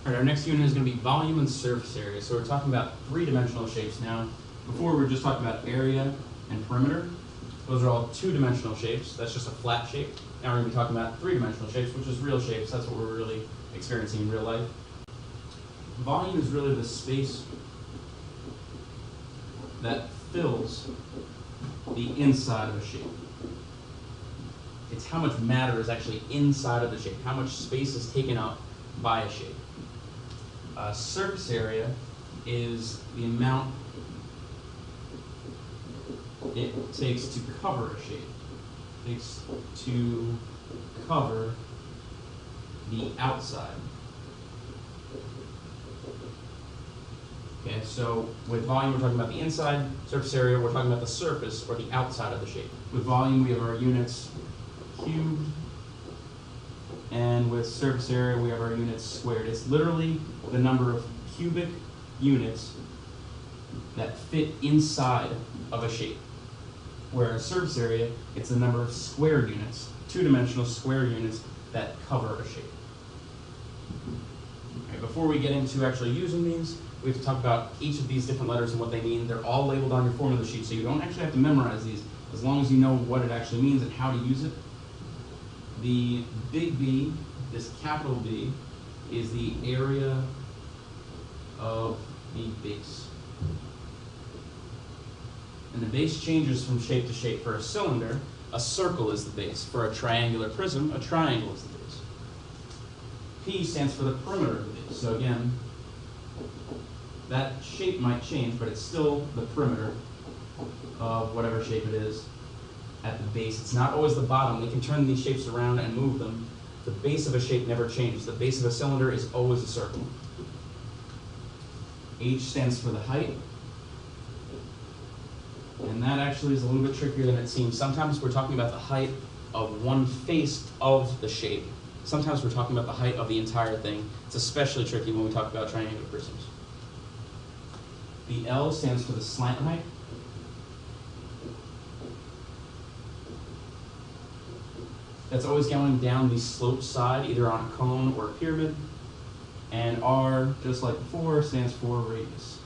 All right, our next unit is going to be volume and surface area. So we're talking about three-dimensional shapes now. Before we were just talking about area and perimeter. Those are all two-dimensional shapes. That's just a flat shape. Now we're going to be talking about three-dimensional shapes, which is real shapes. That's what we're really experiencing in real life. Volume is really the space that fills the inside of a shape. It's how much matter is actually inside of the shape, how much space is taken up by a shape. Surface area is the amount it takes to cover a shape. It takes to cover the outside. Okay, so with volume, we're talking about the inside. Surface area, we're talking about the surface or the outside of the shape. With volume, we have our units cubed. And with surface area, we have our units squared. It's literally the number of cubic units that fit inside of a shape. Whereas surface area, it's the number of square units, two-dimensional square units that cover a shape. Okay, before we get into actually using these, we have to talk about each of these different letters and what they mean. They're all labeled on your formula sheet, so you don't actually have to memorize these as long as you know what it actually means and how to use it. The big B, this capital B, is the area of the base. And the base changes from shape to shape. For a cylinder, a circle is the base. For a triangular prism, a triangle is the base. P stands for the perimeter of the base. So again, that shape might change, but it's still the perimeter of whatever shape it is at the base. It's not always the bottom. We can turn these shapes around and move them. The base of a shape never changes. The base of a cylinder is always a circle. H stands for the height. And that actually is a little bit trickier than it seems. Sometimes we're talking about the height of one face of the shape. Sometimes we're talking about the height of the entire thing. It's especially tricky when we talk about triangular prisms. The L stands for the slant height. That's always going down the slope side, either on a cone or a pyramid. And R, just like before, stands for radius.